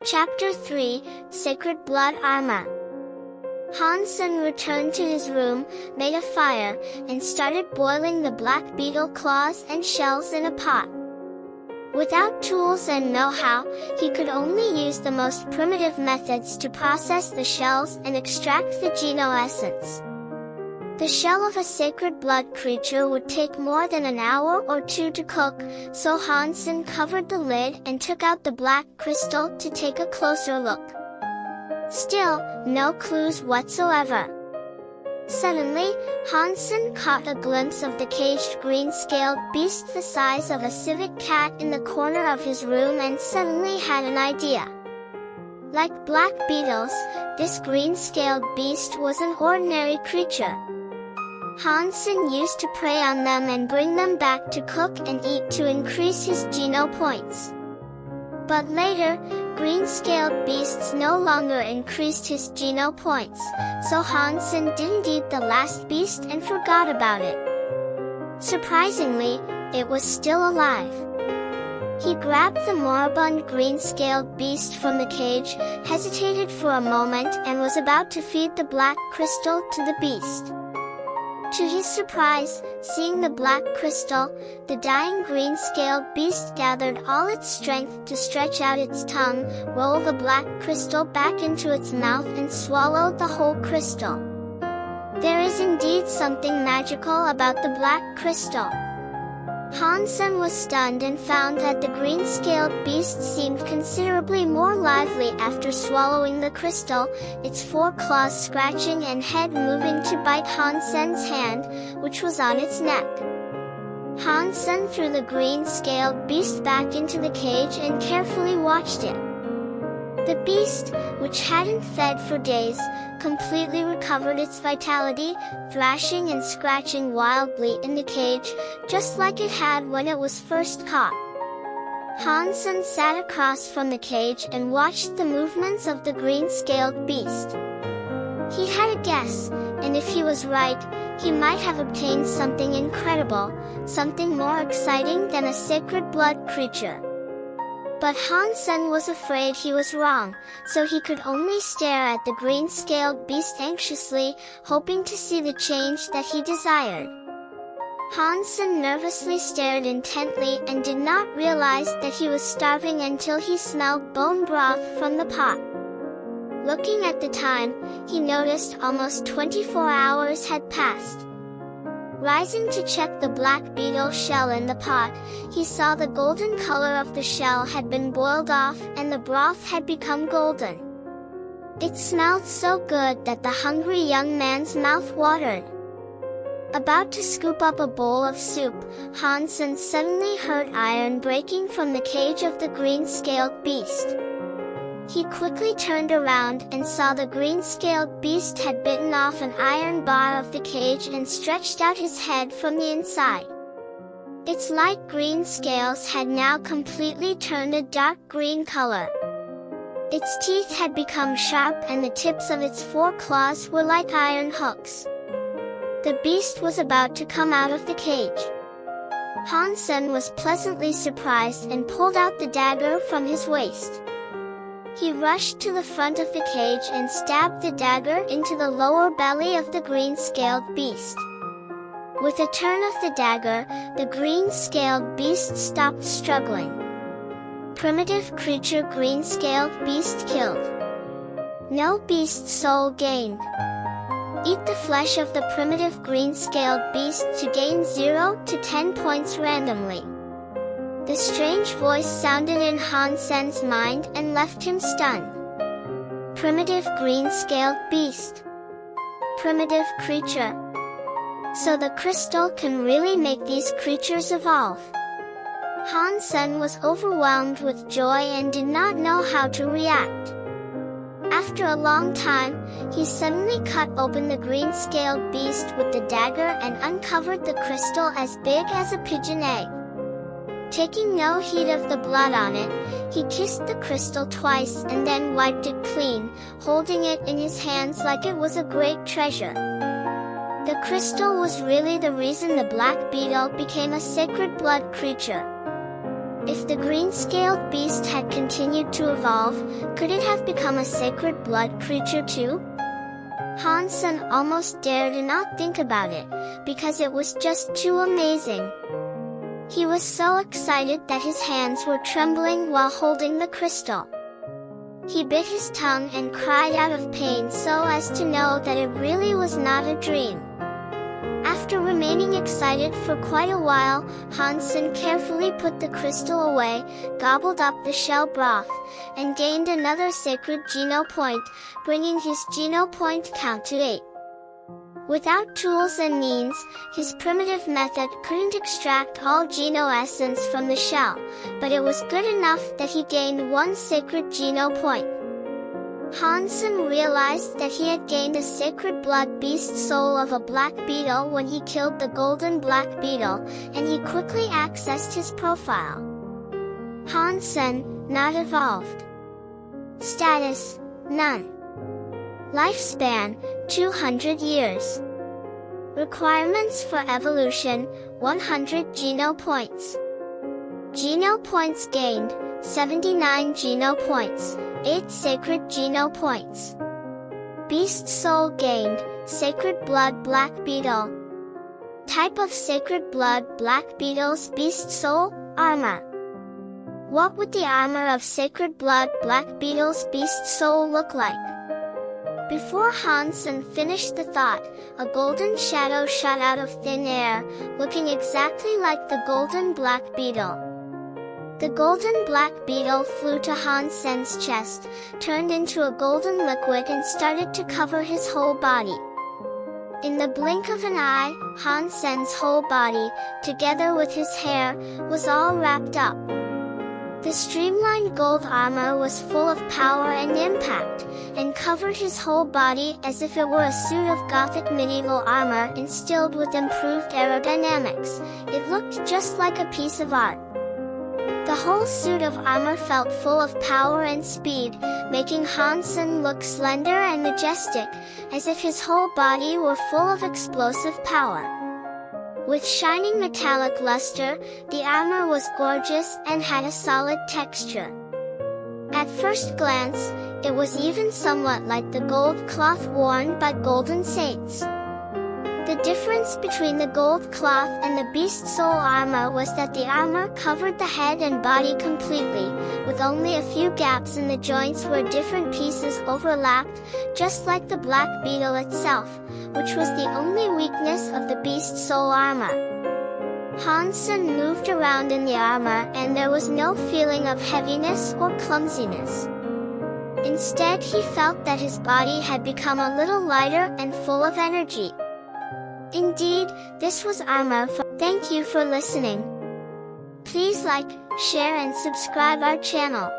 Chapter 3, Sacred Blood Armor. Hansen returned to his room, made a fire, and started boiling the black beetle claws and shells in a pot. Without tools and know-how, he could only use the most primitive methods to process the shells and extract the geno-essence. The shell of a sacred blood creature would take more than an hour or two to cook, so Hansen covered the lid and took out the black crystal to take a closer look. Still, no clues whatsoever. Suddenly, Hansen caught a glimpse of the caged green-scaled beast the size of a civet cat in the corner of his room and suddenly had an idea. Like black beetles, this green-scaled beast was an ordinary creature. Hansen used to prey on them and bring them back to cook and eat to increase his geno points. But later, green-scaled beasts no longer increased his geno points, so Hansen didn't eat the last beast and forgot about it. Surprisingly, it was still alive. He grabbed the moribund green-scaled beast from the cage, hesitated for a moment and was about to feed the black crystal to the beast. To his surprise, seeing the black crystal, the dying green-scaled beast gathered all its strength to stretch out its tongue, roll the black crystal back into its mouth and swallowed the whole crystal. There is indeed something magical about the black crystal. Hansen was stunned and found that the green-scaled beast seemed considerably more lively after swallowing the crystal, its four claws scratching and head moving to bite Hansen's hand, which was on its neck. Hansen threw the green-scaled beast back into the cage and carefully watched it. The beast, which hadn't fed for days, completely recovered its vitality, thrashing and scratching wildly in the cage, just like it had when it was first caught. Hansen sat across from the cage and watched the movements of the green-scaled beast. He had a guess, and if he was right, he might have obtained something incredible, something more exciting than a sacred blood creature. But Hansen was afraid he was wrong, so he could only stare at the green-scaled beast anxiously, hoping to see the change that he desired. Hansen nervously stared intently and did not realize that he was starving until he smelled bone broth from the pot. Looking at the time, he noticed almost 24 hours had passed. Rising to check the black beetle shell in the pot, he saw the golden color of the shell had been boiled off and the broth had become golden. It smelled so good that the hungry young man's mouth watered. About to scoop up a bowl of soup, Hansen suddenly heard iron breaking from the cage of the green-scaled beast. He quickly turned around and saw the green-scaled beast had bitten off an iron bar of the cage and stretched out his head from the inside. Its light green scales had now completely turned a dark green color. Its teeth had become sharp and the tips of its four claws were like iron hooks. The beast was about to come out of the cage. Hansen was pleasantly surprised and pulled out the dagger from his waist. He rushed to the front of the cage and stabbed the dagger into the lower belly of the green-scaled beast. With a turn of the dagger, the green-scaled beast stopped struggling. Primitive creature green-scaled beast killed. No beast soul gained. Eat the flesh of the primitive green-scaled beast to gain 0 to 10 points randomly. The strange voice sounded in Hansen's mind and left him stunned. Primitive green-scaled beast. Primitive creature. So the crystal can really make these creatures evolve. Hansen was overwhelmed with joy and did not know how to react. After a long time, he suddenly cut open the green-scaled beast with the dagger and uncovered the crystal as big as a pigeon egg. Taking no heed of the blood on it, he kissed the crystal twice and then wiped it clean, holding it in his hands like it was a great treasure. The crystal was really the reason the black beetle became a sacred blood creature. If the green-scaled beast had continued to evolve, could it have become a sacred blood creature too? Hansen almost dared to not think about it, because it was just too amazing. He was so excited that his hands were trembling while holding the crystal. He bit his tongue and cried out of pain so as to know that it really was not a dream. After remaining excited for quite a while, Hansen carefully put the crystal away, gobbled up the shell broth, and gained another sacred Geno point, bringing his Geno point count to 8. Without tools and means, his primitive method couldn't extract all Geno essence from the shell, but it was good enough that he gained 1 sacred Geno point. Hansen realized that he had gained a sacred blood beast soul of a black beetle when he killed the golden black beetle, and he quickly accessed his profile. Hansen, not evolved. Status, none. Lifespan, 200 years. Requirements for evolution, 100 Geno points. Geno points gained, 79 Geno points, 8 sacred Geno points. Beast soul gained, sacred blood black beetle. Type of sacred blood black beetle's beast soul, armor. What would the armor of sacred blood black beetle's beast soul look like? Before Hansen finished the thought, a golden shadow shot out of thin air, looking exactly like the golden black beetle. The golden black beetle flew to Hansen's chest, turned into a golden liquid and started to cover his whole body. In the blink of an eye, Hansen's whole body, together with his hair, was all wrapped up. The streamlined gold armor was full of power and impact, and covered his whole body as if it were a suit of Gothic medieval armor instilled with improved aerodynamics. It looked just like a piece of art. The whole suit of armor felt full of power and speed, making Hansen look slender and majestic, as if his whole body were full of explosive power. With shining metallic luster, the armor was gorgeous and had a solid texture. At first glance, it was even somewhat like the gold cloth worn by golden saints. The difference between the gold cloth and the beast soul armor was that the armor covered the head and body completely, with only a few gaps in the joints where different pieces overlapped, just like the black beetle itself, which was the only weakness of the beast soul armor. Hansen moved around in the armor and there was no feeling of heaviness or clumsiness. Instead, he felt that his body had become a little lighter and full of energy. Indeed, this was armor. Thank you for listening. Please like, share and subscribe our channel.